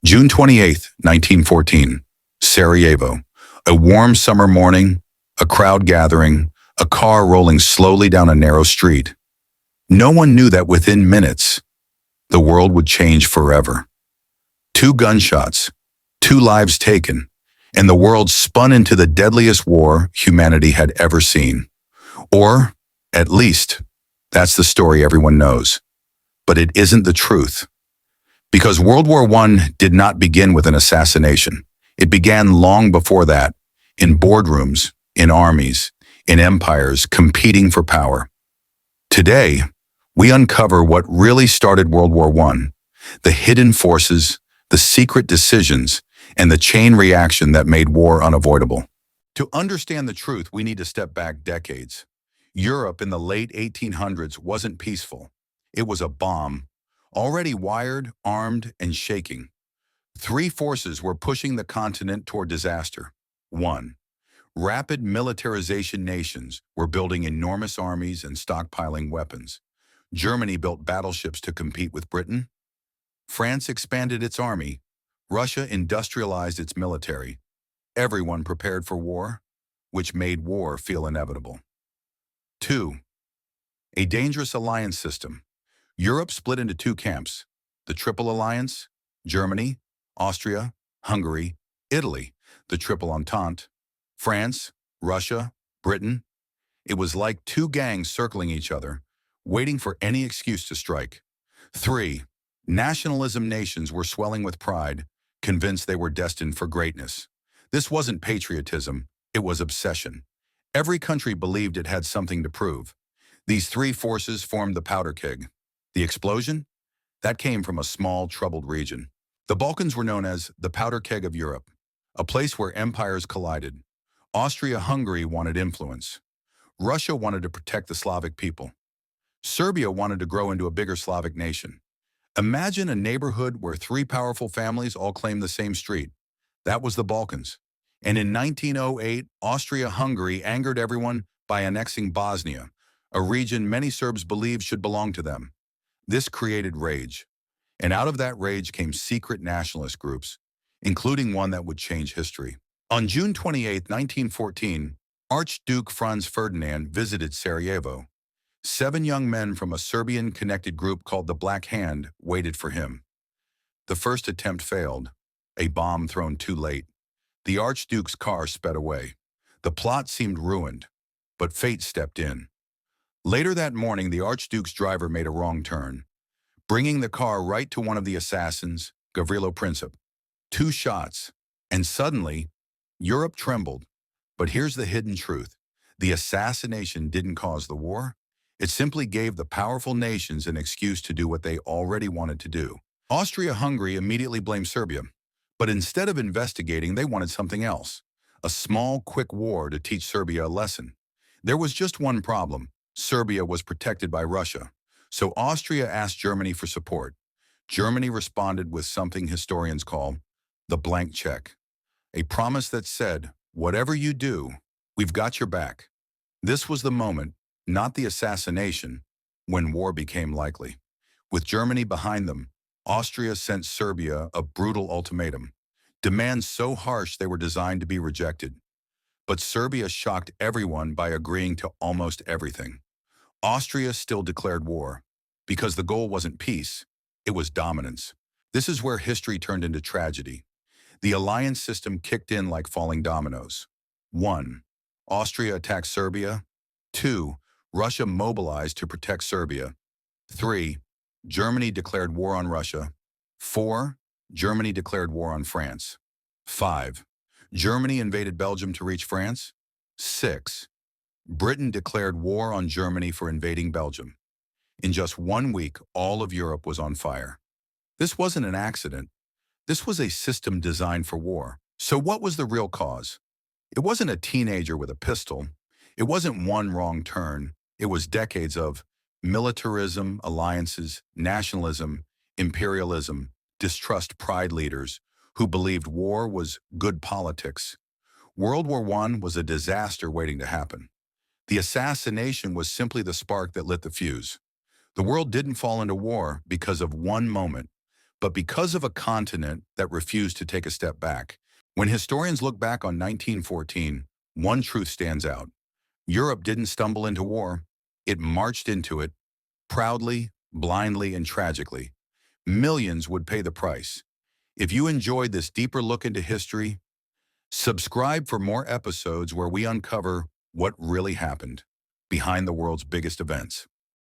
June 28th, 1914, Sarajevo. A warm summer morning, a crowd gathering, a car rolling slowly down a narrow street. No one knew that within minutes, the world would change forever. Two gunshots, two lives taken, and the world spun into the deadliest war humanity had ever seen. Or, at least, that's the story everyone knows. But it isn't the truth. Because World War I did not begin with an assassination. It began long before that, in boardrooms, in armies, in empires competing for power. Today, we uncover what really started World War I, the hidden forces, the secret decisions, and the chain reaction that made war unavoidable. To understand the truth, we need to step back decades. Europe in the late 1800s wasn't peaceful. It was a bomb, already wired, armed, and shaking. Three forces were pushing the continent toward disaster. 1. Rapid militarization nations were building enormous armies and stockpiling weapons. Germany built battleships to compete with Britain. France expanded its army. Russia industrialized its military. Everyone prepared for war, which made war feel inevitable. 2. A dangerous alliance system. Europe split into two camps, the Triple Alliance, Germany, Austria, Hungary, Italy, the Triple Entente, France, Russia, Britain. It was like two gangs circling each other, waiting for any excuse to strike. 3. Nationalism nations were swelling with pride, convinced they were destined for greatness. This wasn't patriotism, it was obsession. Every country believed it had something to prove. These three forces formed the powder keg. The explosion? That came from a small, troubled region. The Balkans were known as the powder keg of Europe, a place where empires collided. Austria-Hungary wanted influence. Russia wanted to protect the Slavic people. Serbia wanted to grow into a bigger Slavic nation. Imagine a neighborhood where three powerful families all claimed the same street. That was the Balkans. And in 1908, Austria-Hungary angered everyone by annexing Bosnia, a region many Serbs believed should belong to them. This created rage. And out of that rage came secret nationalist groups, including one that would change history. On June 28, 1914, Archduke Franz Ferdinand visited Sarajevo. 7 young men from a Serbian-connected group called the Black Hand waited for him. The first attempt failed, a bomb thrown too late. The Archduke's car sped away. The plot seemed ruined, but fate stepped in. Later that morning, the Archduke's driver made a wrong turn, bringing the car right to one of the assassins, Gavrilo Princip. 2 shots, and suddenly, Europe trembled. But here's the hidden truth. The assassination didn't cause the war. It simply gave the powerful nations an excuse to do what they already wanted to do. Austria-Hungary immediately blamed Serbia, but instead of investigating, they wanted something else. A small, quick war to teach Serbia a lesson. There was just one problem. Serbia was protected by Russia, so Austria asked Germany for support. Germany responded with something historians call the blank check, a promise that said, whatever you do, we've got your back. This was the moment, not the assassination, when war became likely. With Germany behind them, Austria sent Serbia a brutal ultimatum, demands so harsh they were designed to be rejected. But Serbia shocked everyone by agreeing to almost everything. Austria still declared war, because the goal wasn't peace, it was dominance. This is where history turned into tragedy. The alliance system kicked in like falling dominoes. 1. Austria attacked Serbia. 2. Russia mobilized to protect Serbia. 3. Germany declared war on Russia. 4. Germany declared war on France. 5. Germany invaded Belgium to reach France. 6. Britain declared war on Germany for invading Belgium. In just 1 week, all of Europe was on fire. This wasn't an accident. This was a system designed for war. So what was the real cause? It wasn't a teenager with a pistol. It wasn't one wrong turn. It was decades of militarism, alliances, nationalism, imperialism, distrust pride leaders who believed war was good politics. World War I was a disaster waiting to happen. The assassination was simply the spark that lit the fuse. The world didn't fall into war because of one moment, but because of a continent that refused to take a step back. When historians look back on 1914, one truth stands out. Europe didn't stumble into war. It marched into it, proudly, blindly, and tragically. Millions would pay the price. If you enjoyed this deeper look into history, subscribe for more episodes where we uncover what really happened behind the world's biggest events.